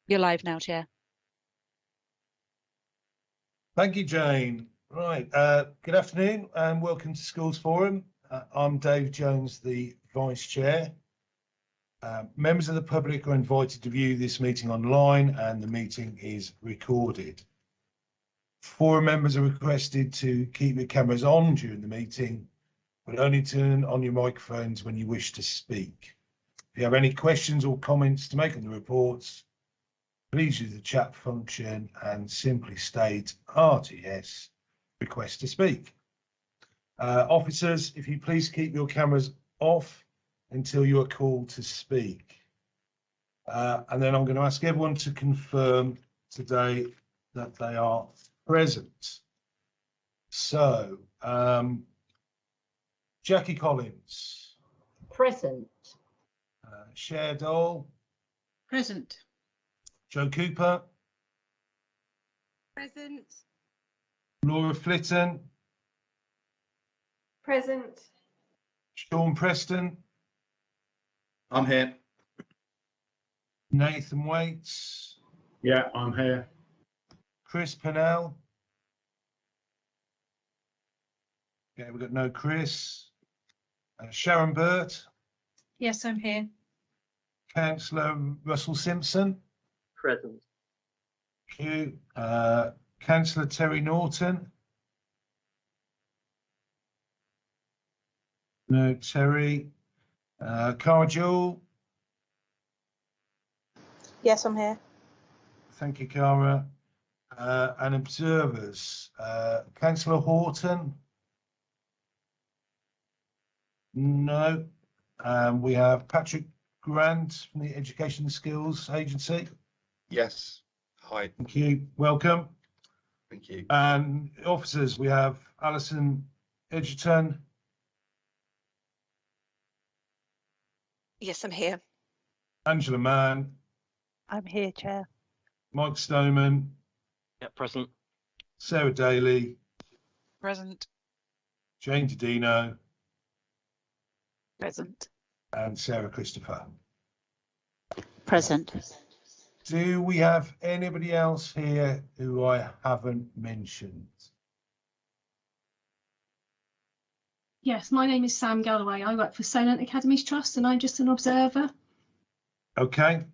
You're live now, Chair. Thank you, Jane. Right, good afternoon and welcome to Schools Forum. I'm Dave Jones, the Vice Chair. Members of the public are invited to view this meeting online and the meeting is recorded. Forum members are requested to keep your cameras on during the meeting, but only turn on your microphones when you wish to speak. If you have any questions or comments to make on the reports, please use the chat function and simply state RTS, request to speak. Officers, if you please keep your cameras off until you are called to speak. And then I'm going to ask everyone to confirm today that they are present. So, Jackie Collins. Present. Cher Dole. Present. Joe Cooper. Present. Laura Flitton. Present. Sean Preston. I'm here. Nathan Waits. Yeah, I'm here. Chris Pennell. Okay, we've got no Chris. Sharon Burt. Yes, I'm here. Councillor Russell Simpson. Present. Thank you. Councillor Terry Norton. No Terry. Cara Jewell. Yes, I'm here. Thank you, Cara. And observers. Councillor Horton. No. We have Patrick Grant from the Education and Skills Agency. Yes. Hi. Thank you. Welcome. Thank you. And officers, we have Alison Edgerton. Yes, I'm here. Angela Mann. I'm here, Chair. Mike Stoneman. Yeah, present. Sarah Daly. Present. Jane Didino. Present. And Sarah Christopher. Present. Do we have anybody else here who I haven't mentioned? Yes, my name is Sam Galloway. I work for Solent Academies Trust and I'm just an observer. Okay.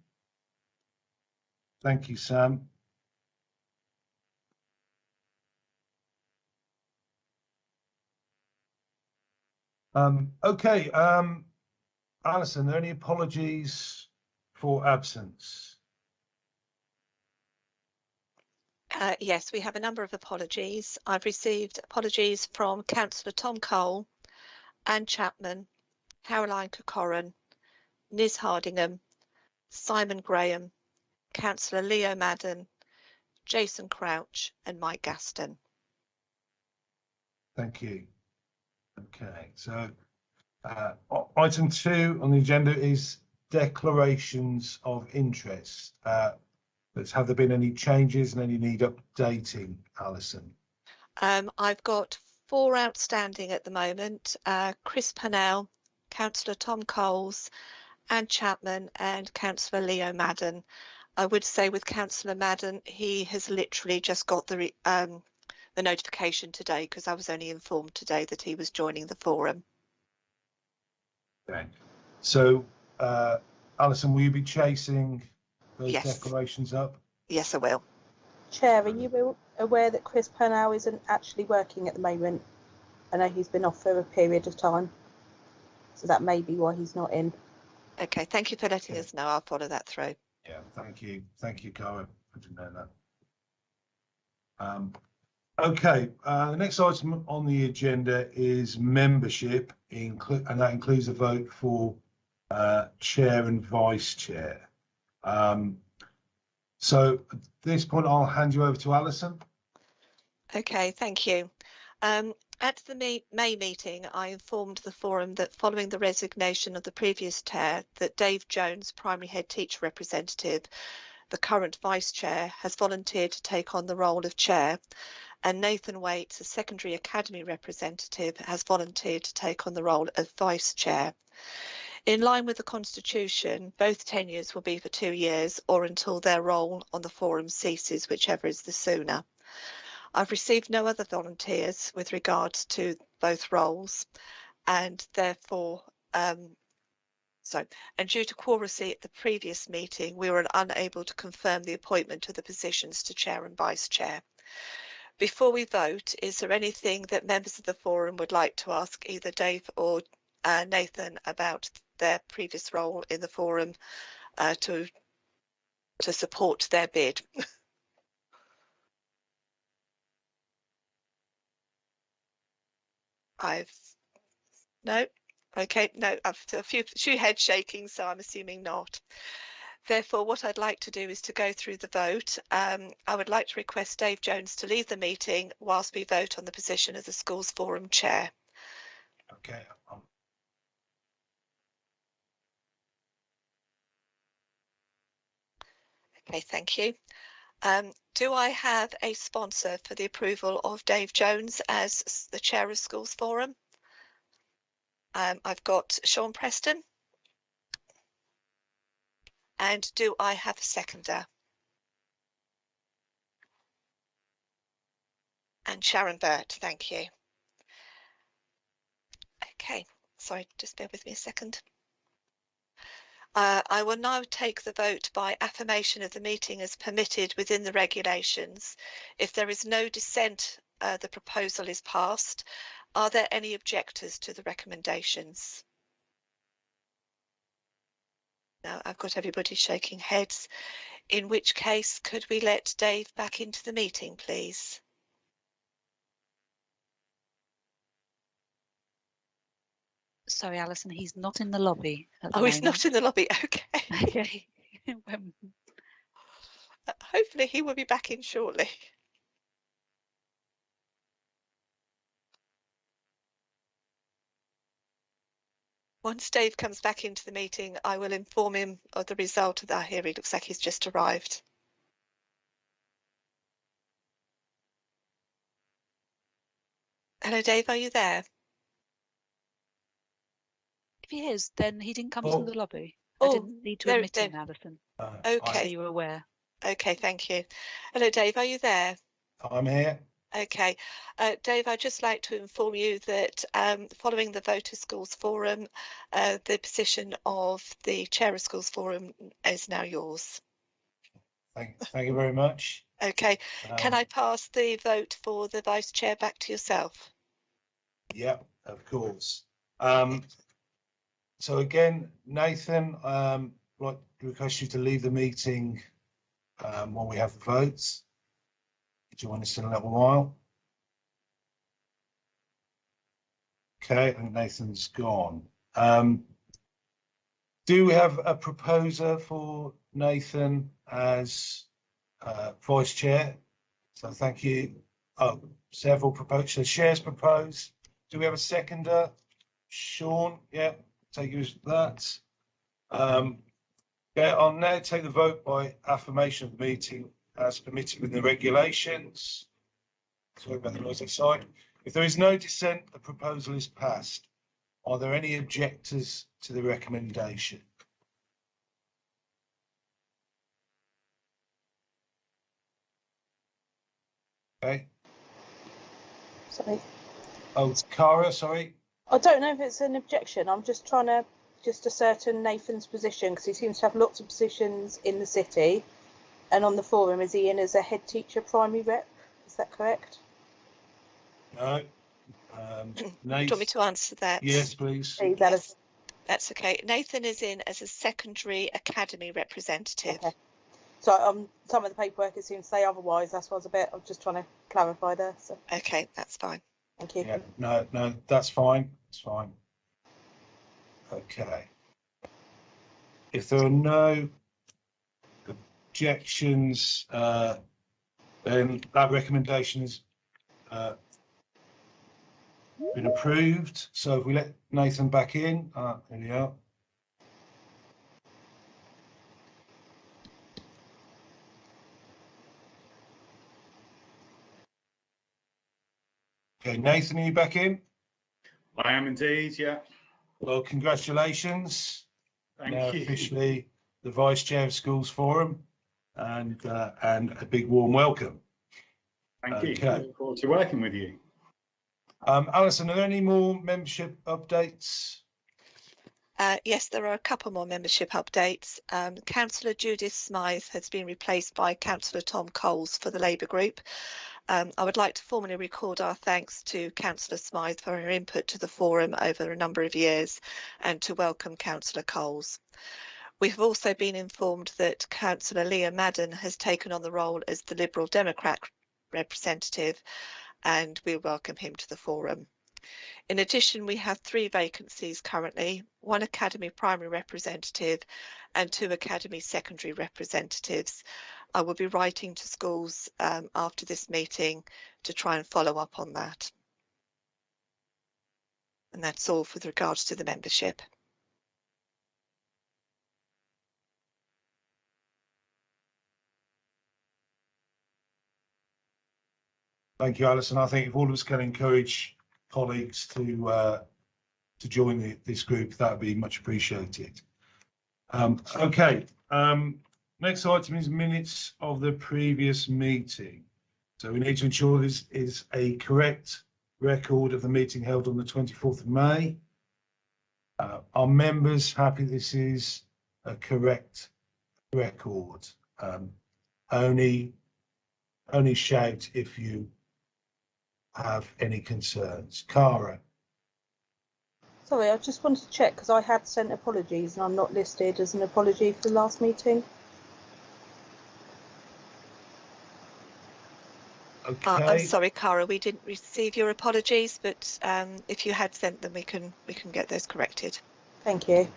Thank you, Sam. Okay, Alison, are there any apologies for absence? Yes, we have a number of apologies. I've received apologies from Councillor Tom Cole, Anne Chapman, Caroline Corcoran, Nis Hardingham, Simon Graham, Councillor Leo Madden, Jason Crouch and Mike Gaston. Thank you. Okay, so item 2 on the agenda is declarations of interest. Have there been any changes and any need updating, Alison? I've got 4 outstanding at the moment. Chris Pennell, Councillor Tom Coles, Anne Chapman and Councillor Leo Madden. I would say with Councillor Madden, he has literally just got the notification today because I was only informed today that he was joining the forum. Okay. So, Alison, will you be chasing those Yes. declarations up? Yes, I will. Chair, are you aware that Chris Purnell isn't actually working at the moment? I know he's been off for a period of time, so that may be why he's not in. Okay, thank you for letting us know. I'll follow that through. Yeah, thank you. Thank you, Cara. I didn't know that. Okay, the next item on the agenda is membership, and that includes a vote for chair and vice chair. So at this point, I'll hand you over to Alison. Okay, thank you. At the May meeting, I informed the forum that following the resignation of the previous chair, that Dave Jones, primary head teacher representative, the current vice chair, has volunteered to take on the role of chair, and Nathan Waits, a secondary academy representative, has volunteered to take on the role of vice chair. In line with the Constitution, both tenures will be for 2 years or until their role on the forum ceases, whichever is the sooner. I've received no other volunteers with regards to both roles, and therefore, and due to quorum at the previous meeting, we were unable to confirm the appointment of the positions to Chair and Vice Chair. Before we vote, is there anything that members of the forum would like to ask either Dave or Nathan about their previous role in the forum to support their bid? No. Okay, no, I've a few head shaking, so I'm assuming not. Therefore, what I'd like to do is to go through the vote. I would like to request Dave Jones to leave the meeting whilst we vote on the position of the Schools Forum Chair. Okay. Okay, thank you. Do I have a sponsor for the approval of Dave Jones as the Chair of Schools Forum? I've got Sean Preston. And do I have a seconder? And Sharon Burt, thank you. Okay, sorry, just bear with me a second. I will now take the vote by affirmation of the meeting as permitted within the regulations. If there is no dissent, the proposal is passed. Are there any objectors to the recommendations? No, I've got everybody shaking heads. In which case, could we let Dave back into the meeting, please? Sorry, Alison, he's not in the lobby at the Oh, he's moment. not in the lobby. Okay. Okay. Hopefully he will be back in shortly. Once Dave comes back into the meeting, I will inform him of the result of that. Here he looks like he's just arrived. Hello, Dave, are you there? If he is, then he didn't come Oh. from the lobby. Oh, I didn't need to there- admit him, there- Alison. Okay. So you were aware. Okay, thank you. Hello, Dave, are you there? I'm here. Okay. Dave, I'd just like to inform you that following the Voter Schools Forum, the position of the Chair of Schools Forum is now yours. Thank you very much. Okay. Can I pass the vote for the Vice Chair back to yourself? Yeah, of course. So again, Nathan, I'd like to request you to leave the meeting while we have the votes. Join us in a little while. Okay, and Nathan's gone. Do we have a proposer for Nathan as Vice Chair? So thank you. Oh, several proposed. So shares proposed. Do we have a seconder? Sean, yeah, take you as that. Yeah, I'll now take the vote by affirmation of the meeting as permitted within the regulations. Sorry about the noise outside. If there is no dissent, the proposal is passed. Are there any objectors to the recommendation? Okay. Sorry. Oh, Cara, sorry. I don't know if it's an objection. I'm just trying to ascertain Nathan's position because he seems to have lots of positions in the city, and on the forum, is he in as a head teacher primary rep? Is that correct? No. Do you want me to answer that? Yes, please. Yes, that's okay. Nathan is in as a secondary academy representative. Okay. So some of the paperwork it seems to say otherwise. That's why I'm just trying to clarify there. So. Okay, that's fine. Thank you. Yeah, no, that's fine. It's fine. Okay. If there are no objections, then that recommendation has been approved. So if we let Nathan back in, there we are. Okay, Nathan, are you back in? I am indeed, yeah. Well, congratulations. Thank Now you. officially the Vice Chair of Schools Forum, and a big warm welcome. Thank you. Okay. Look forward to working with you. Alison, are there any more membership updates? Yes, there are a couple more membership updates. Councillor Judith Smythe has been replaced by Councillor Tom Coles for the Labour Group. I would like to formally record our thanks to Councillor Smythe for her input to the forum over a number of years, and to welcome Councillor Coles. We have also been informed that Councillor Leo Madden has taken on the role as the Liberal Democrat representative, and we welcome him to the forum. In addition, we have 3 vacancies currently, 1 Academy Primary representative and 2 Academy Secondary representatives. I will be writing to schools after this meeting to try and follow up on that. And that's all with regards to the membership. Thank you, Alison. I think if all of us can encourage colleagues to join this group, that would be much appreciated. Okay. Next item is minutes of the previous meeting. So we need to ensure this is a correct record of the meeting held on the 24th of May. Are members happy this is a correct record? Only shout if you have any concerns. Cara? Sorry, I just wanted to check because I had sent apologies and I'm not listed as an apology for the last meeting. Okay. I'm sorry, Cara, we didn't receive your apologies, but if you had sent them, we can get those corrected. Thank you.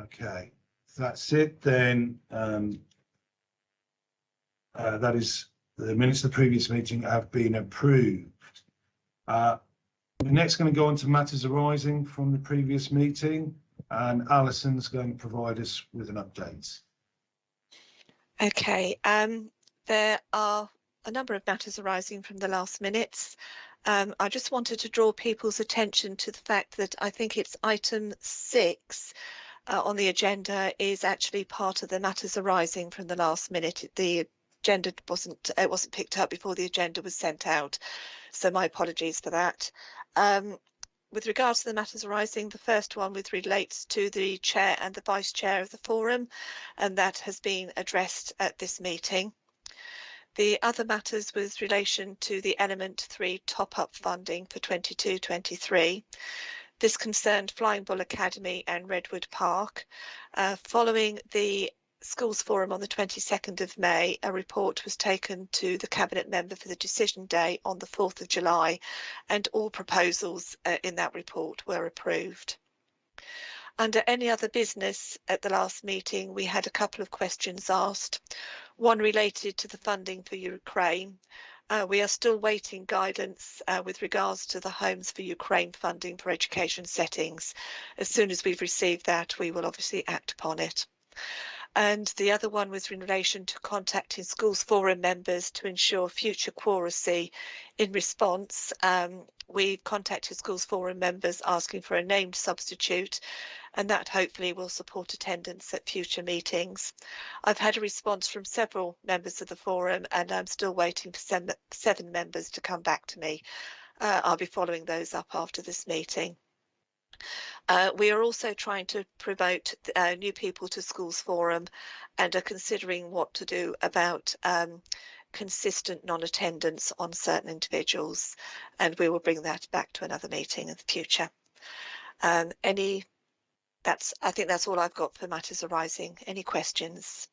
Okay, if that's it, then that is the minutes of the previous meeting have been approved. We're next going to go on to matters arising from the previous meeting, and Alison's going to provide us with an update. Okay, there are a number of matters arising from the last minutes. I just wanted to draw people's attention to the fact that I think it's item 6 on the agenda is actually part of the matters arising from the last minute. The agenda wasn't picked up before the agenda was sent out, so my apologies for that. With regards to the matters arising, the first one relates to the chair and the vice chair of the forum, and that has been addressed at this meeting. The other matters with relation to the element 3 top-up funding for 22-23. This concerned Flying Bull Academy and Redwood Park. Following the Schools Forum on the 22nd of May, a report was taken to the Cabinet member for the decision day on the 4th of July, and all proposals in that report were approved. Under any other business at the last meeting, we had a couple of questions asked. One related to the funding for Ukraine. We are still waiting guidance with regards to the Homes for Ukraine funding for education settings. As soon as we've received that, we will obviously act upon it. And the other one was in relation to contacting Schools Forum members to ensure future quoracy. In response, we've contacted Schools Forum members asking for a named substitute, and that hopefully will support attendance at future meetings. I've had a response from several members of the forum, and I'm still waiting for 7 members to come back to me. I'll be following those up after this meeting. We are also trying to promote new people to Schools Forum, and are considering what to do about consistent non-attendance on certain individuals, and we will bring that back to another meeting in the future. I think that's all I've got for matters arising. Any questions?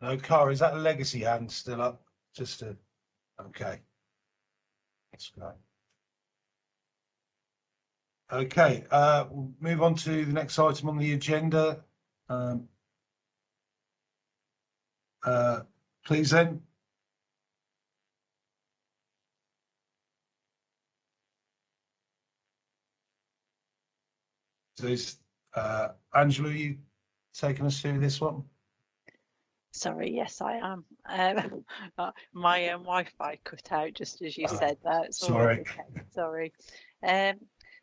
No, Cara, is that a legacy hand still up? Okay. That's great. Okay, we'll move on to the next item on the agenda. Please then. So is Angela, you taking us through this one? Sorry, yes, I am. My Wi-Fi cut out just as you said that. Sorry. Okay, sorry.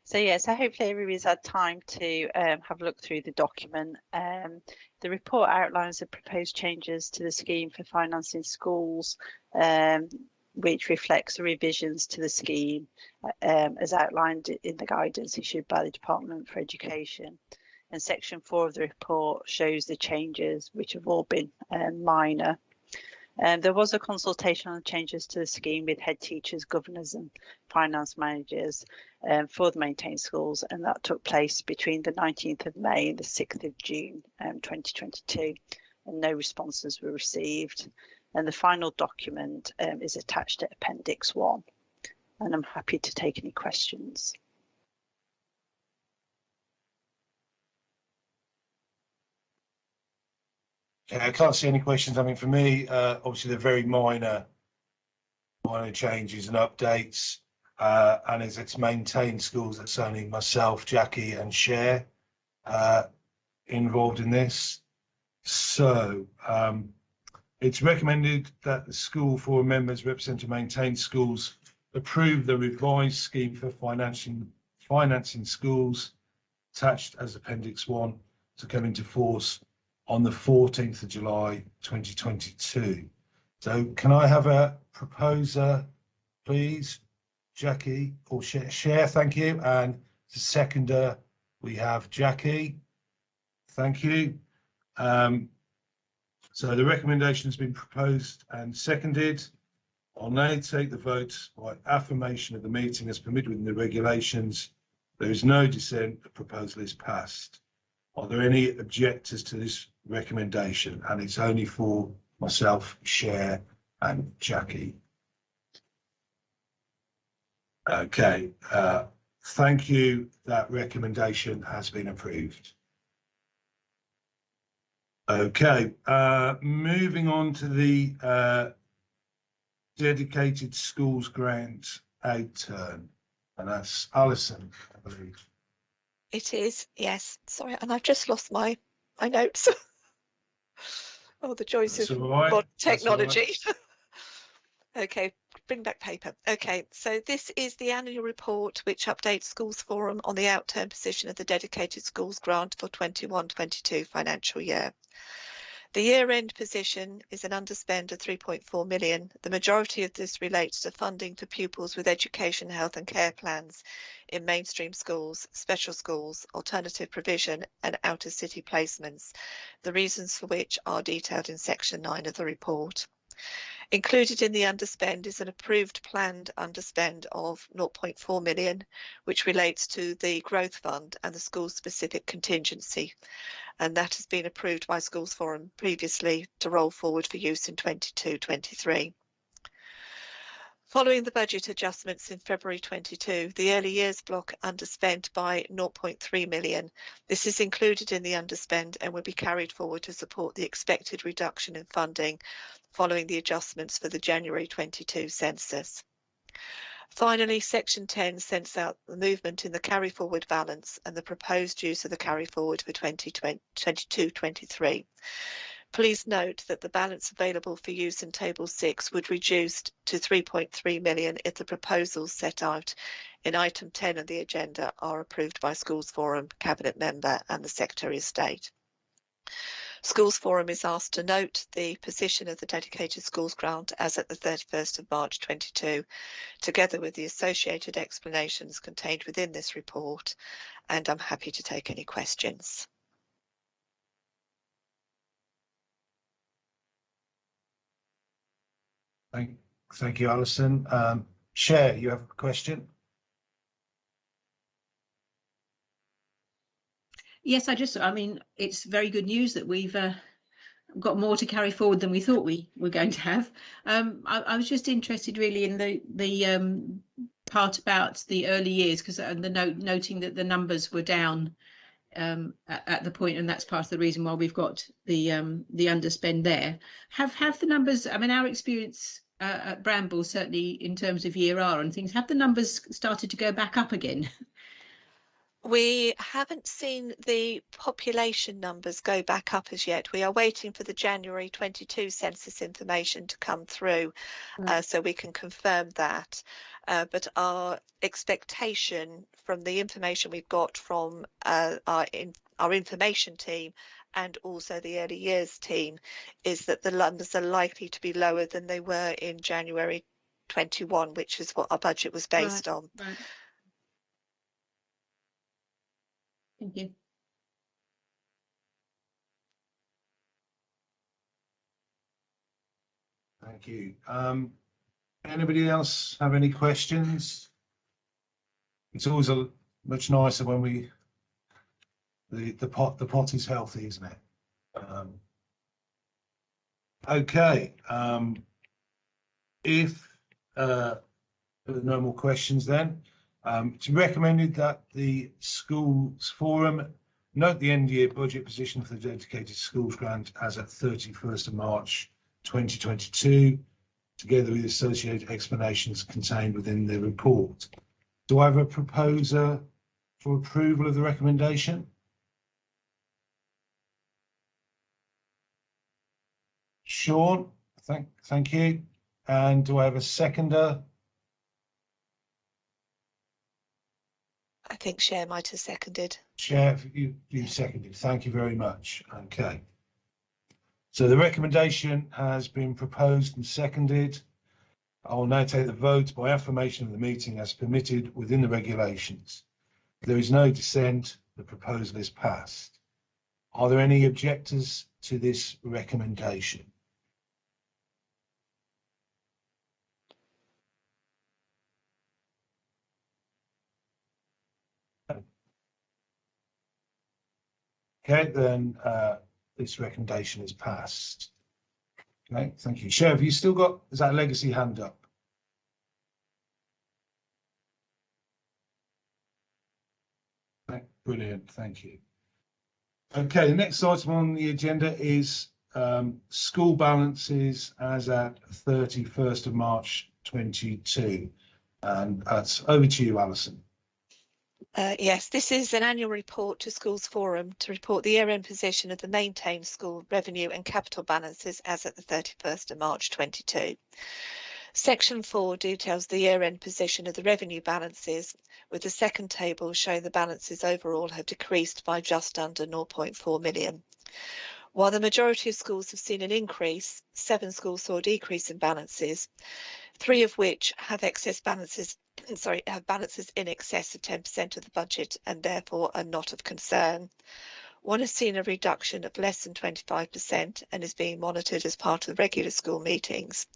So hopefully everybody's had time to have a look through the document. The report outlines the proposed changes to the scheme for financing schools, which reflects the revisions to the scheme as outlined in the guidance issued by the Department for Education. And section 4 of the report shows the changes, which have all been minor. There was a consultation on changes to the scheme with head teachers, governors and finance managers for the maintained schools, and that took place between the 19th of May and the 6th of June 2022, and no responses were received. And the final document is attached to Appendix 1, and I'm happy to take any questions. I can't see any questions. I mean, for me, obviously they're very minor changes and updates. And as it's maintained schools, that's only myself, Jackie and Cher involved in this. So it's recommended that the school forum members representing maintained schools approve the revised scheme for financing schools attached as Appendix 1 to come into force on the 14th of July 2022. So can I have a proposer, please? Jackie or Cher, thank you. And the seconder, we have Jackie. Thank you. So the recommendation has been proposed and seconded. I'll now take the vote by affirmation of the meeting as permitted within the regulations. There is no dissent. The proposal is passed. Are there any objectors to this recommendation? And it's only for myself, Cher and Jackie. Okay, thank you. That recommendation has been approved. Okay, moving on to the dedicated schools grant outturn, and that's Alison, I believe. It is, yes. Sorry, and I've just lost my notes. Oh, the joys That's of all right. modern technology. That's all right. Okay, bring back paper. Okay, so this is the annual report which updates Schools Forum on the outturn position of the dedicated schools grant for 21-22 financial year. The year-end position is an underspend of 3.4 million. The majority of this relates to funding for pupils with education, health and care plans in mainstream schools, special schools, alternative provision and outer city placements, the reasons for which are detailed in section 9 of the report. Included in the underspend is an approved planned underspend of 0.4 million, which relates to the growth fund and the school specific contingency. And that has been approved by Schools Forum previously to roll forward for use in 22-23. Following the budget adjustments in February 22, the early years block underspent by 0.3 million. This is included in the underspend and will be carried forward to support the expected reduction in funding following the adjustments for the January 22 census. Finally, section 10 sets out the movement in the carry forward balance and the proposed use of the carry forward for 22-23. Please note that the balance available for use in table 6 would reduce to 3.3 million if the proposals set out in item 10 of the agenda are approved by Schools Forum, Cabinet Member and the Secretary of State. Schools Forum is asked to note the position of the dedicated schools grant as at the 31st of March 22, together with the associated explanations contained within this report, and I'm happy to take any questions. Thank you, Alison. Cher, you have a question? Yes, I mean, it's very good news that we've got more to carry forward than we thought we were going to have. I was just interested really in the part about the early years, because noting that the numbers were down at the point, and that's part of the reason why we've got the underspend there. Have the numbers, I mean, our experience at Bramble, certainly in terms of year R and things, have the numbers started to go back up again? We haven't seen the population numbers go back up as yet. We are waiting for the January 22 census information to come through, so we can confirm that. But our expectation from the information we've got from our information team and also the early years team is that the numbers are likely to be lower than they were in January 21, which is what our budget was based on. Right. Thank you. Thank you. Anybody else have any questions? It's always much nicer when the pot is healthy, isn't it? Okay. If there are no more questions, then it's recommended that the schools forum note the end year budget position for the dedicated schools grant as at 31st of March 2022, together with associated explanations contained within the report. Do I have a proposer for approval of the recommendation? Sean, thank you. And do I have a seconder? I think Cher might have seconded. Chair, you seconded. Thank you very much. Okay. So the recommendation has been proposed and seconded. I will now take the vote by affirmation of the meeting as permitted within the regulations. If there is no dissent, the proposal is passed. Are there any objectors to this recommendation? Okay, then this recommendation is passed. Okay, thank you. Chair, have you still got, is that legacy hand up? Brilliant, thank you. Okay, the next item on the agenda is school balances as at 31st of March 22. And that's over to you, Alison. Yes, this is an annual report to Schools Forum to report the year-end position of the maintained school revenue and capital balances as at the 31st of March 22. Section 4 details the year-end position of the revenue balances, with the second table showing the balances overall have decreased by just under 0.4 million. While the majority of schools have seen an increase, 7 schools saw a decrease in balances, 3 of which have excess balances, have balances in excess of 10% of the budget and therefore are not of concern. 1 has seen a reduction of less than 25% and is being monitored as part of the regular school meetings.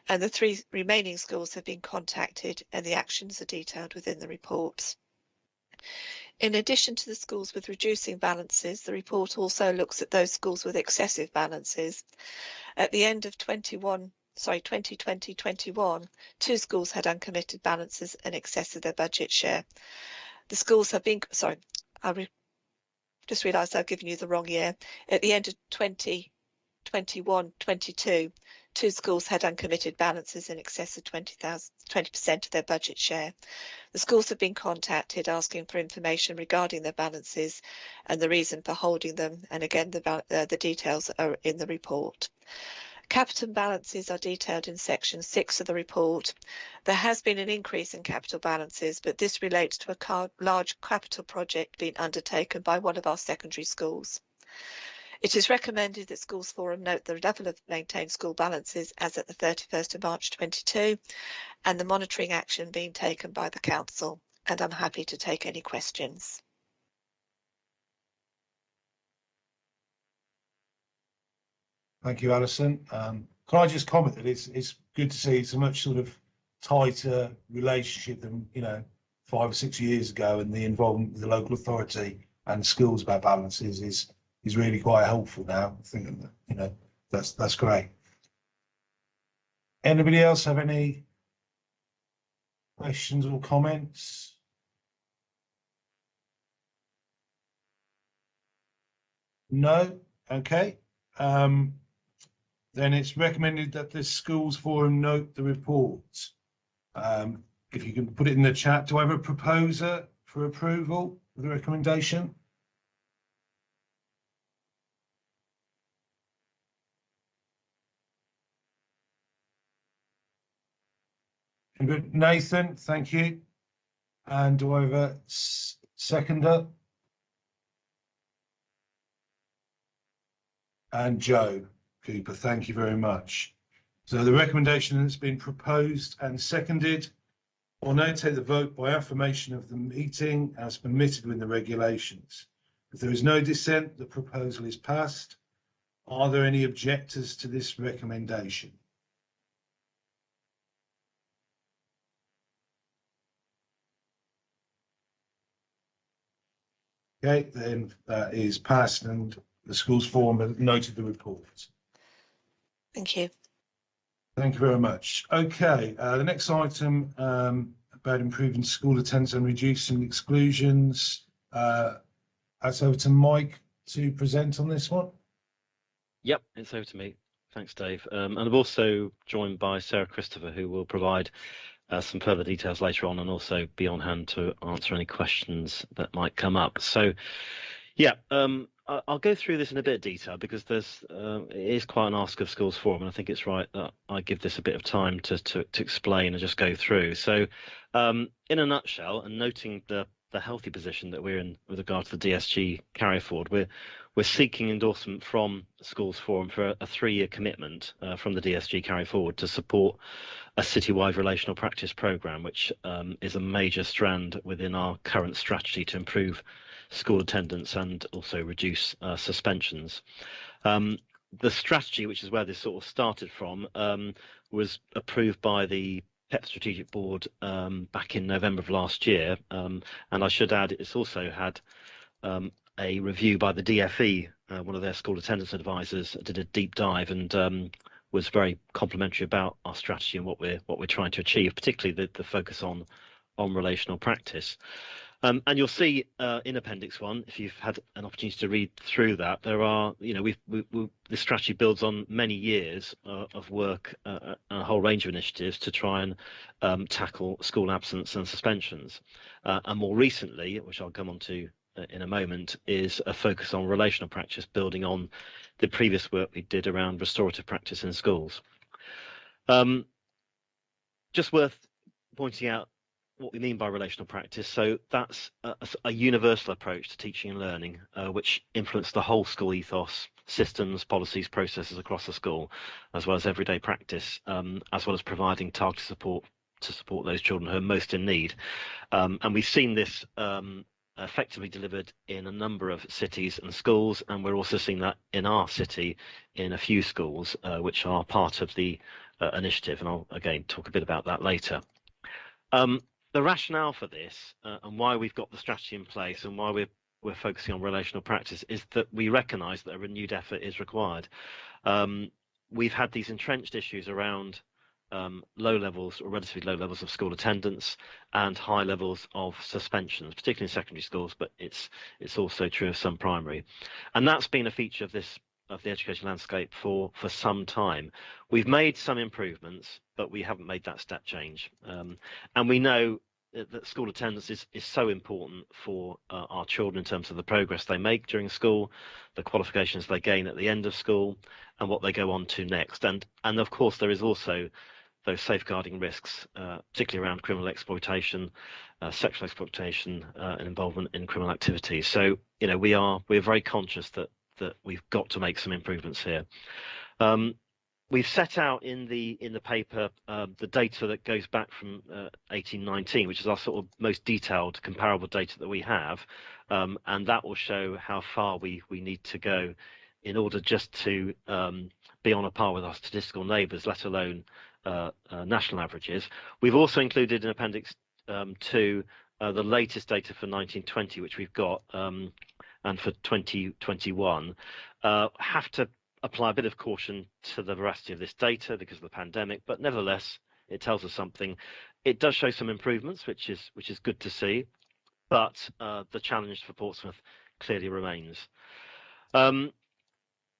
And the 3 remaining schools have been contacted and the actions are detailed within the reports. In addition to the schools with reducing balances, the report also looks at those schools with excessive balances. At the end of 2020-21, 2 schools had uncommitted balances in excess of their budget share. The schools have been, just realised I've given you the wrong year. At the end of 2021-22, 2 schools had uncommitted balances in excess of 20% of their budget share. The schools have been contacted asking for information regarding their balances and the reason for holding them. And again, the details are in the report. Capital balances are detailed in section 6 of the report. There has been an increase in capital balances, but this relates to a large capital project being undertaken by one of our secondary schools. It is recommended that Schools Forum note the level of maintained school balances as at the 31st of March 22 and the monitoring action being taken by the Council. And I'm happy to take any questions. Thank you, Alison. Can I just comment that it's good to see it's a much sort of tighter relationship than 5 or 6 years ago, and the involvement with the local authority and schools about balances is really quite helpful now. I think that's great. Anybody else have any questions or comments? No? Okay. Then it's recommended that the Schools Forum note the report. If you can put it in the chat, do I have a proposer for approval? with the recommendation? Good. Nathan, thank you. And do I have a seconder? And Joe Cooper, thank you very much. So the recommendation has been proposed and seconded. I'll now take the vote by affirmation of the meeting as permitted within the regulations. If there is no dissent, the proposal is passed. Are there any objectors to this recommendation? Okay, then that is passed and the schools forum have noted the report. Thank you. Thank you very much. Okay, the next item about improving school attendance and reducing exclusions. That's over to Mike to present on this one. Yep, it's over to me. Thanks, Dave. And I'm also joined by Sarah Christopher, who will provide some further details later on and also be on hand to answer any questions that might come up. So, yeah, I'll go through this in a bit of detail because it is quite an ask of schools forum, and I think it's right that I give this a bit of time to explain and just go through. So, in a nutshell, and noting the healthy position that we're in with regard to the DSG carry forward, we're seeking endorsement from schools forum for a 3-year commitment from the DSG carry forward to support a citywide relational practice programme, which is a major strand within our current strategy to improve school attendance and also reduce suspensions. The strategy, which is where this sort of started from, was approved by the PEP Strategic Board back in November of last year, and I should add it's also had a review by the DFE. One of their school attendance advisors did a deep dive and was very complimentary about our strategy and what we're trying to achieve, particularly the focus on relational practice. And you'll see in Appendix 1, if you've had an opportunity to read through that, there are, this strategy builds on many years of work, a whole range of initiatives to try and tackle school absence and suspensions. And more recently, which I'll come on to in a moment, is a focus on relational practice, building on the previous work we did around restorative practice in schools. Just worth pointing out what we mean by relational practice. So that's a universal approach to teaching and learning, which influences the whole school ethos, systems, policies, processes across the school, as well as everyday practice, as well as providing targeted support to support those children who are most in need. And we've seen this effectively delivered in a number of cities and schools, and we're also seeing that in our city in a few schools, which are part of the initiative. And I'll again talk a bit about that later. The rationale for this and why we've got the strategy in place and why we're focusing on relational practice is that we recognise that a renewed effort is required. We've had these entrenched issues around low levels or relatively low levels of school attendance and high levels of suspensions, particularly in secondary schools, but it's also true of some primary. And that's been a feature of the education landscape for some time. We've made some improvements, but we haven't made that step change. And we know that school attendance is so important for our children in terms of the progress they make during school, the qualifications they gain at the end of school, and what they go on to next. And of course, there is also those safeguarding risks, particularly around criminal exploitation, sexual exploitation, and involvement in criminal activities. So, we're very conscious that we've got to make some improvements here. We've set out in the paper the data that goes back from 1819, which is our sort of most detailed comparable data that we have, and that will show how far we need to go in order just to be on a par with our statistical neighbours, let alone national averages. We've also included in Appendix 2 the latest data for 1920, which we've got, and for 2021. Have to apply a bit of caution to the veracity of this data because of the pandemic, but nevertheless, it tells us something. It does show some improvements, which is good to see, but the challenge for Portsmouth clearly remains.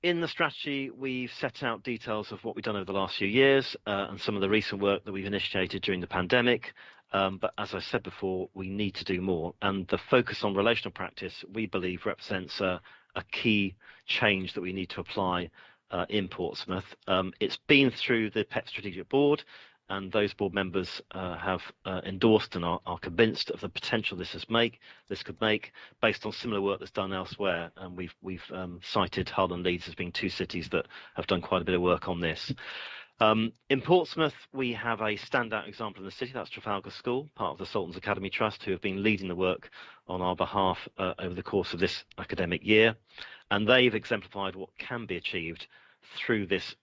In the strategy, we've set out details of what we've done over the last few years and some of the recent work that we've initiated during the pandemic. But as I said before, we need to do more. And the focus on relational practice, we believe, represents a key change that we need to apply in Portsmouth. It's been through the PEP Strategic Board, and those board members have endorsed and are convinced of the potential this could make based on similar work that's done elsewhere. And we've cited Hull and Leeds as being two cities that have done quite a bit of work on this. In Portsmouth, we have a standout example in the city. That's Trafalgar School, part of the Sultan's Academy Trust, who have been leading the work on our behalf over the course of this academic year. And they've exemplified what can be achieved through this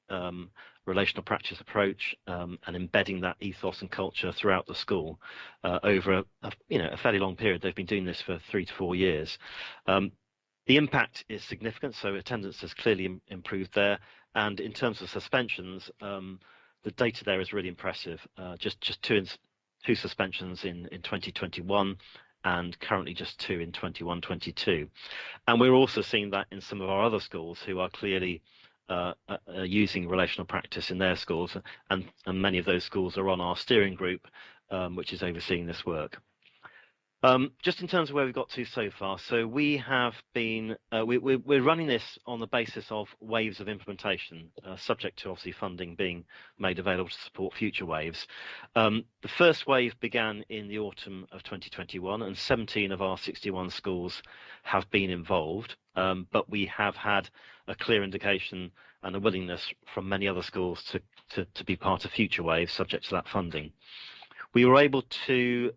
relational practice approach and embedding that ethos and culture throughout the school over a fairly long period. They've been doing this for 3 to 4 years. The impact is significant, so attendance has clearly improved there. And in terms of suspensions, the data there is really impressive. Just two suspensions in 2021, and currently just 2 in 21-22. And we're also seeing that in some of our other schools who are clearly using relational practice in their schools, and many of those schools are on our steering group, which is overseeing this work. Just in terms of where we've got to so far, so we have been we're running this on the basis of waves of implementation, subject to obviously funding being made available to support future waves. The first wave began in the autumn of 2021, and 17 of our 61 schools have been involved, but we have had a clear indication and a willingness from many other schools to be part of future waves subject to that funding. We were able to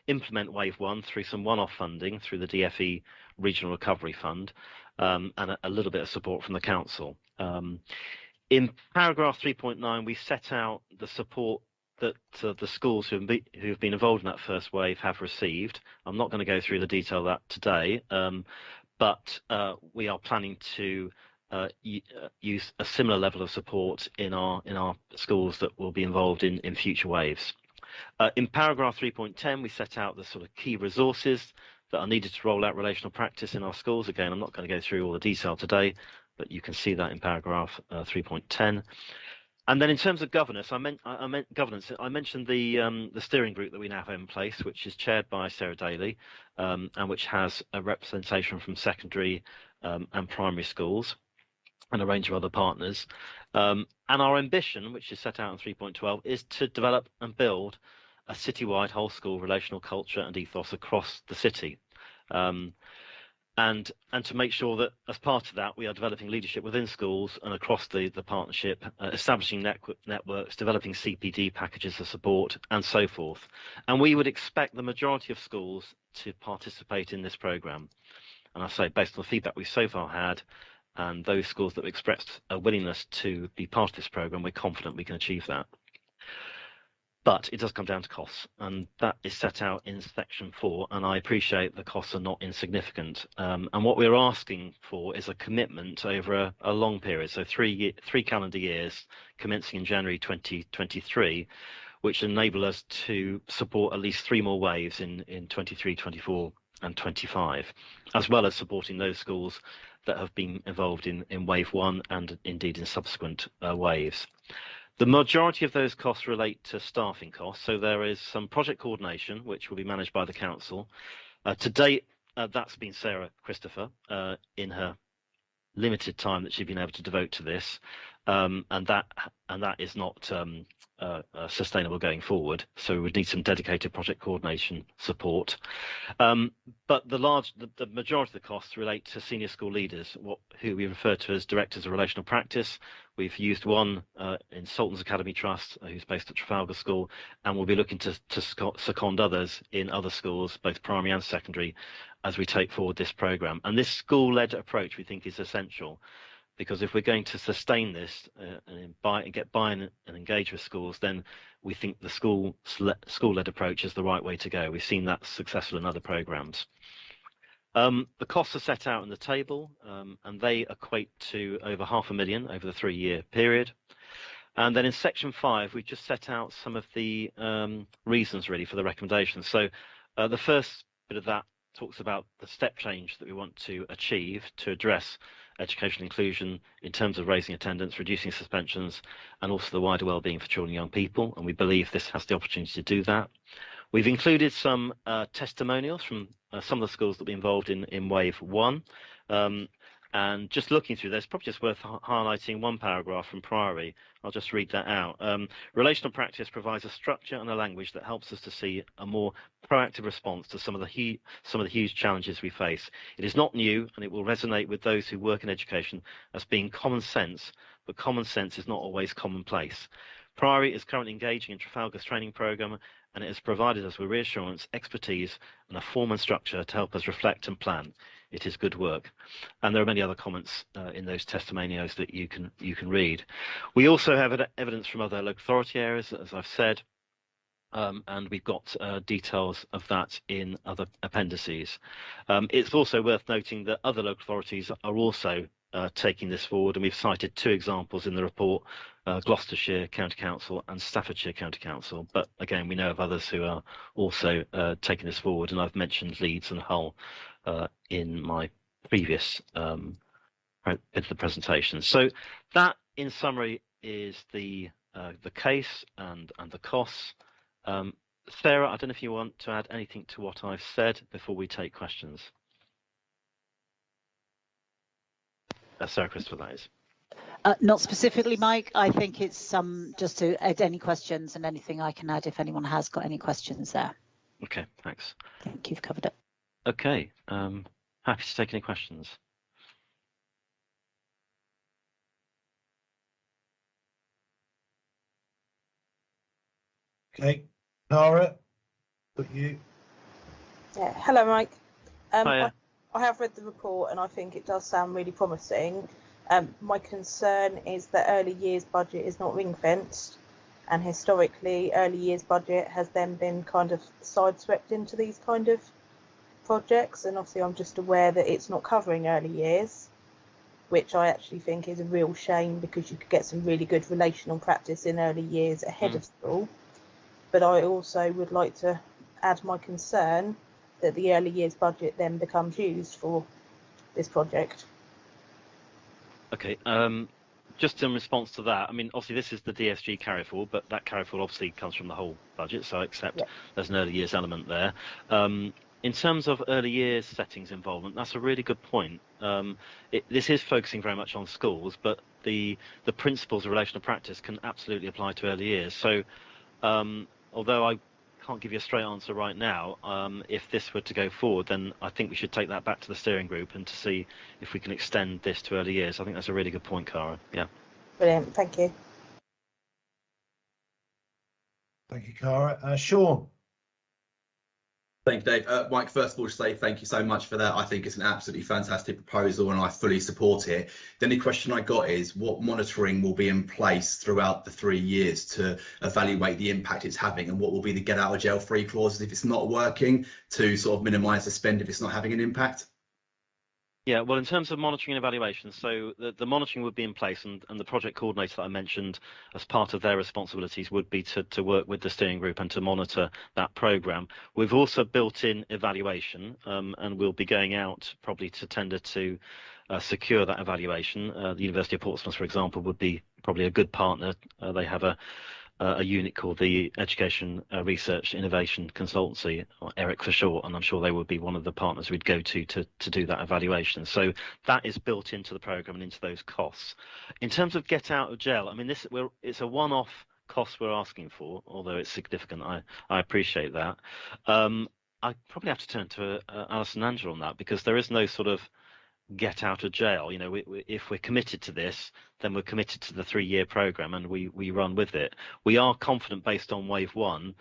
implement Wave 1 through some one-off funding through the DFE Regional Recovery Fund and a little bit of support from the council. In paragraph 3.9, we set out the support that the schools who have been involved in that first wave have received. I'm not going to go through the detail of that today, but we are planning to use a similar level of support in our schools that will be involved in future waves. In paragraph 3.10, we set out the sort of key resources that are needed to roll out relational practice in our schools. Again, I'm not going to go through all the detail today, but you can see that in paragraph 3.10. And then in terms of governance, I mentioned the steering group that we now have in place, which is chaired by Sarah Daly, and which has a representation from secondary and primary schools and a range of other partners. And our ambition, which is set out in 3.12, is to develop and build a citywide whole school relational culture and ethos across the city. And to make sure that as part of that, we are developing leadership within schools and across the partnership, establishing networks, developing CPD packages of support, and so forth. And we would expect the majority of schools to participate in this programme. And I say, based on the feedback we've so far had, and those schools that have expressed a willingness to be part of this programme, we're confident we can achieve that. But it does come down to costs, and that is set out in section 4, and I appreciate the costs are not insignificant. And what we're asking for is a commitment over a long period, so 3 calendar years, commencing in January 2023, which enable us to support at least 3 more waves in 23, 24 and 25, as well as supporting those schools that have been involved in wave 1 and indeed in subsequent waves. The majority of those costs relate to staffing costs, so there is some project coordination which will be managed by the council. To date, that's been Sarah Christopher in her limited time that she's been able to devote to this, and that is not sustainable going forward. So we would need some dedicated project coordination support. But the majority of the costs relate to senior school leaders, who we refer to as directors of relational practice. We've used one in Sultan's Academy Trust, who's based at Trafalgar School, and we'll be looking to second others in other schools, both primary and secondary, as we take forward this programme. And this school-led approach, we think, is essential, because if we're going to sustain this and get buy-in and engage with schools, then we think the school-led approach is the right way to go. We've seen that successful in other programmes. The costs are set out in the table, and they equate to over £500,000 over the 3-year period. And then in section 5, we just set out some of the reasons really for the recommendations. So the first bit of that talks about the step change that we want to achieve to address educational inclusion in terms of raising attendance, reducing suspensions, and also the wider wellbeing for children and young people. And we believe this has the opportunity to do that. We've included some testimonials from some of the schools that will be involved in Wave 1. And just looking through this, probably just worth highlighting one paragraph from Priory. I'll just read that out. Relational practice provides a structure and a language that helps us to see a more proactive response to some of the huge challenges we face. It is not new, and it will resonate with those who work in education as being common sense, but common sense is not always commonplace. Priory is currently engaging in Trafalgar's training programme, and it has provided us with reassurance, expertise, and a form and structure to help us reflect and plan. It is good work. And there are many other comments in those testimonials that you can read. We also have evidence from other local authority areas, as I've said, and we've got details of that in other appendices. It's also worth noting that other local authorities are also taking this forward, and we've cited 2 examples in the report, Gloucestershire County Council and Staffordshire County Council. But again, we know of others who are also taking this forward, and I've mentioned Leeds and Hull in my previous bit of the presentation. So that, in summary, is the case and the costs. Sarah, I don't know if you want to add anything to what I've said before we take questions. Sarah Christopher, that is. Not specifically, Mike. I think it's just to add any questions and anything I can add if anyone has got any questions there. Okay, thanks. I think you've covered it. Okay, happy to take any questions. Okay, Cara, got you. Yeah. Hello, Mike. Hiya. I have read the report and I think it does sound really promising. My concern is that early years budget is not ring fenced, and historically early years budget has then been kind of sideswept into these kind of projects, and obviously I'm just aware that it's not covering early years, which I actually think is a real shame, because you could get some really good relational practice in early years ahead of school. But I also would like to add my concern that the early years budget then becomes used for this project. Okay, just in response to that, I mean, obviously this is the DSG carry forward, but that carry forward obviously comes from the whole budget, so I accept there's an early years element there. In terms of early years settings involvement, that's a really good point. This is focusing very much on schools, but the principles of relational practice can absolutely apply to early years. So although I can't give you a straight answer right now, if this were to go forward, then I think we should take that back to the steering group and to see if we can extend this to early years. I think that's a really good point, Cara. Yeah. Brilliant, thank you. Thank you, Cara. Sean. Thank you, Dave. Mike, first of all, to say thank you so much for that. I think it's an absolutely fantastic proposal and I fully support it. The only question I got is what monitoring will be in place throughout the 3 years to evaluate the impact it's having, and what will be the get out of jail free clauses if it's not working, to sort of minimise the spend if it's not having an impact? Yeah, well, in terms of monitoring and evaluation, so the monitoring would be in place, and the project coordinator that I mentioned, as part of their responsibilities, would be to work with the steering group and to monitor that programme. We've also built in evaluation, and we'll be going out probably to tender to secure that evaluation. The University of Portsmouth, for example, would be probably a good partner. They have a unit called the Education Research Innovation Consultancy, or ERIC for short, and I'm sure they would be one of the partners we'd go to do that evaluation. So that is built into the programme and into those costs. In terms of get out of jail, I mean, it's a one-off cost we're asking for, although it's significant. I appreciate that. I probably have to turn to Alison and Angela on that, because there is no sort of get out of jail. You know, if we're committed to this, then we're committed to the 3-year programme and we run with it. We are confident, based on Wave 1,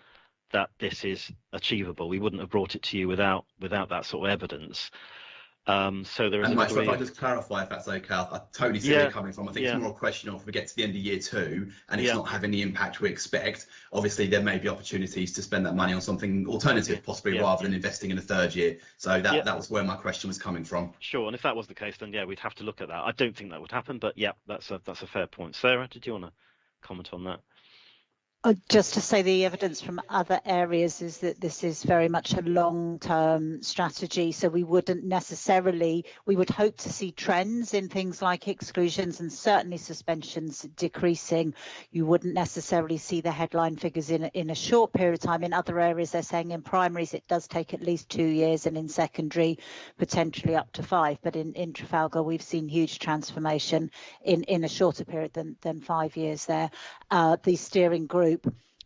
that this is achievable. We wouldn't have brought it to you without that sort of evidence. So there is. And if I just clarify, if that's okay, I totally see where you're coming from. I think it's more a question of, if we get to the end of year 2 and it's not having the impact we expect, obviously there may be opportunities to spend that money on something alternative, possibly, rather than investing in a 3rd year. So that was where my question was coming from. Sure, and if that was the case, then we'd have to look at that. I don't think that would happen, but that's a fair point. Sarah, did you want to comment on that? Just to say, the evidence from other areas is that this is very much a long-term strategy. So we would hope to see trends in things like exclusions and certainly suspensions decreasing. You wouldn't necessarily see the headline figures in a short period of time. In other areas, they're saying in primaries it does take at least 2 years, and in secondary potentially up to 5. But in Trafalgar, we've seen huge transformation in a shorter period than 5 years there. The steering group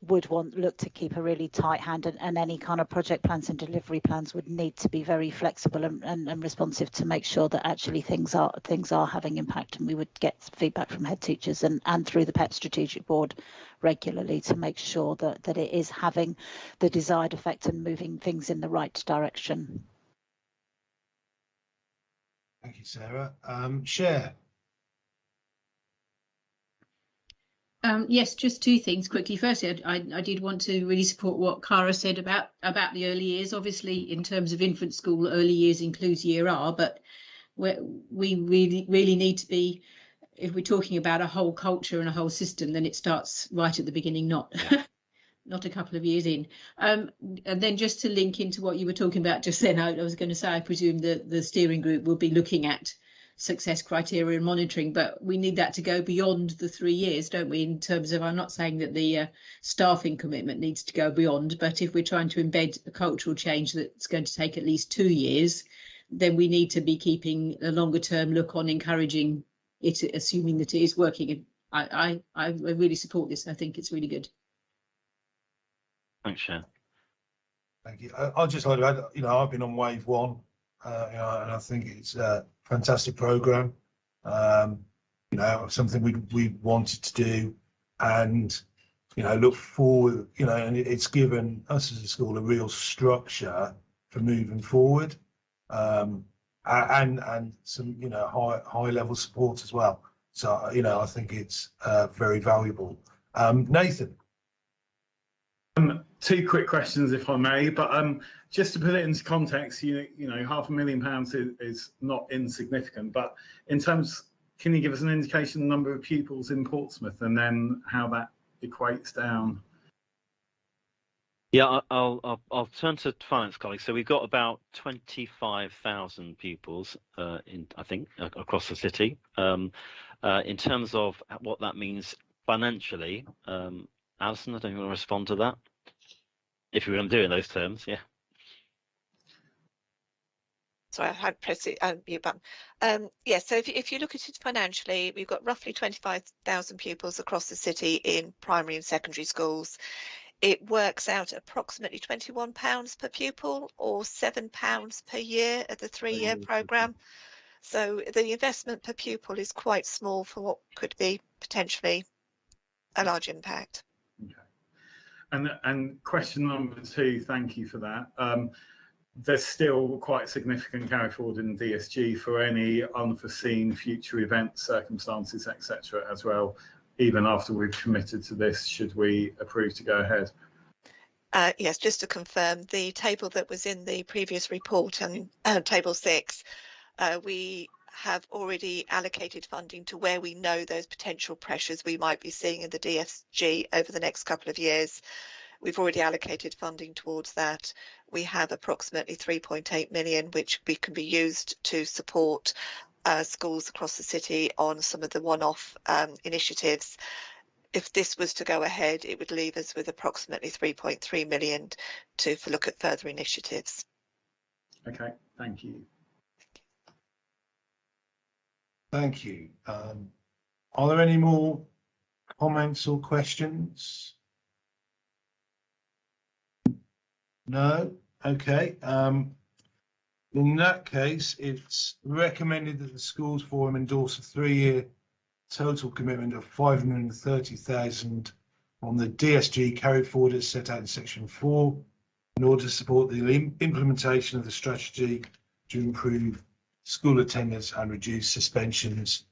would look to keep a really tight hand, and any kind of project plans and delivery plans would need to be very flexible and responsive to make sure that actually things are having impact. And we would get feedback from head teachers and through the PEP strategic board regularly to make sure that it is having the desired effect and moving things in the right direction. Thank you, Sarah. Cher. Yes, just two things quickly. Firstly, I did want to really support what Cara said about the early years. Obviously, in terms of infant school, early years includes year R, but we really need to be, if we're talking about a whole culture and a whole system, then it starts right at the beginning, not a couple of years in. And then just to link into what you were talking about just then, I was going to say, I presume the steering group will be looking at success criteria and monitoring, but we need that to go beyond the 3 years, don't we, in terms of, I'm not saying that the staffing commitment needs to go beyond, but if we're trying to embed a cultural change that's going to take at least 2 years, then we need to be keeping a longer term look on encouraging it, assuming that it is working. I really support this. I think it's really good. Thanks, Cher. Thank you. I'll just like to add, I've been on wave one, and I think it's a fantastic program. Something we wanted to do, and look forward. And it's given us as a school a real structure for moving forward, and some high level support as well. So I think it's very valuable. Nathan. Two quick questions, if I may, but just to put it into context, £500,000 is not insignificant, but in terms, can you give us an indication of the number of pupils in Portsmouth and then how that equates down? Yeah, I'll turn to finance colleagues. So we've got about 25,000 pupils I think across the city. In terms of what that means financially, Alison, I don't want to respond to that. If we were going to do it in those terms, yeah. Sorry, I had pressed the mute button. Yeah, so if you look at it financially, we've got roughly 25,000 pupils across the city in primary and secondary schools. It works out approximately £21 per pupil or £7 per year at the 3-year programme. So the investment per pupil is quite small for what could be potentially a large impact. Okay. And question number 2, thank you for that. There's still quite significant carry forward in DSG for any unforeseen future events, circumstances, etc. as well, even after we've committed to this, should we approve to go ahead? Yes, just to confirm, the table that was in the previous report and table 6, we have already allocated funding to where we know those potential pressures we might be seeing in the DSG over the next couple of years. We've already allocated funding towards that. We have approximately 3.8 million, which can be used to support schools across the city on some of the one-off initiatives. If this was to go ahead, it would leave us with approximately 3.3 million to look at further initiatives. Okay, thank you. Thank you. Are there any more comments or questions? No? Okay. In that case, it's recommended that the Schools Forum endorse a 3-year total commitment of 530,000 on the DSG carried forward as set out in section 4 in order to support the implementation of the strategy to improve school attendance and reduce suspensions,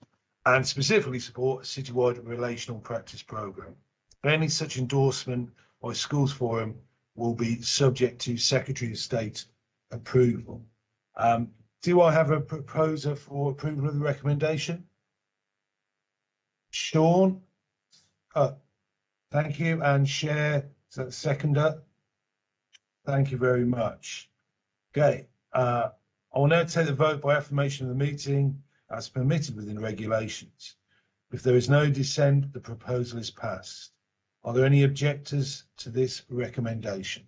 and specifically support a citywide relational practice programme. Any such endorsement by Schools Forum will be subject to Secretary of State approval. Do I have a proposer for approval of the recommendation? Sean? Thank you. And Chair, is that the seconder? Thank you very much. Okay, I will now take the vote by affirmation of the meeting as permitted within the regulations. If there is no dissent, the proposal is passed. Are there any objectors to this recommendation?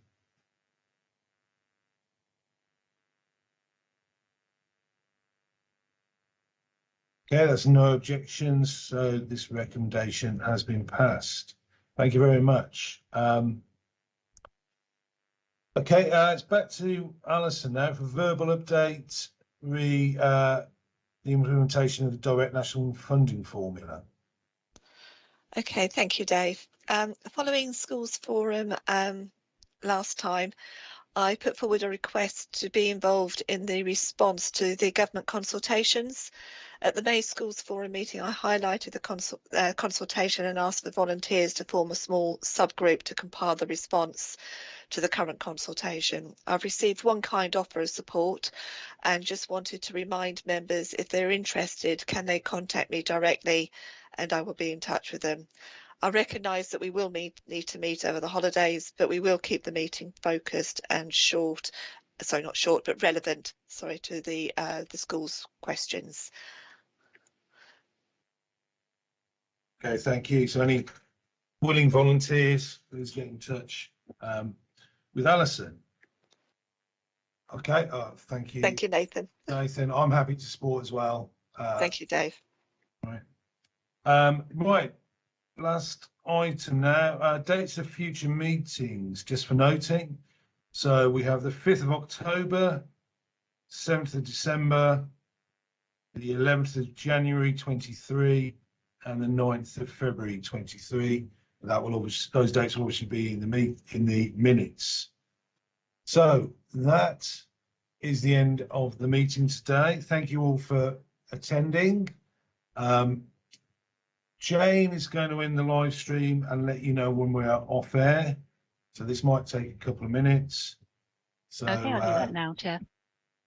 Okay, there's no objections, so this recommendation has been passed. Thank you very much. Okay, it's back to Alison now for verbal update re the implementation of the direct national funding formula. Okay, thank you, Dave. Following Schools Forum last time, I put forward a request to be involved in the response to the government consultations. At the May Schools Forum meeting, I highlighted the consultation and asked for volunteers to form a small subgroup to compile the response to the current consultation. I've received one kind offer of support and just wanted to remind members, if they're interested, can they contact me directly and I will be in touch with them. I recognise that we will need to meet over the holidays, but we will keep the meeting focused and short, sorry, not short, but relevant, sorry, to the school's questions. Okay, thank you. So any willing volunteers, please get in touch with Alison. Okay, thank you. Thank you, Nathan. Nathan, I'm happy to support as well. Thank you, Dave. Right. Right, last item now, dates of future meetings, just for noting. So we have the 5th of October, 7th of December, the 11th of January 23, and the 9th of February 23. That will obviously, those dates will obviously be in the minutes. So that is the end of the meeting today. Thank you all for attending. Jane is going to end the live stream and let you know when we are off air. So this might take a couple of minutes. So Okay, I'll do that now, Chair.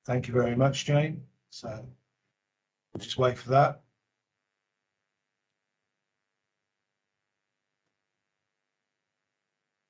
thank you very much, Jane. So we'll just wait for that.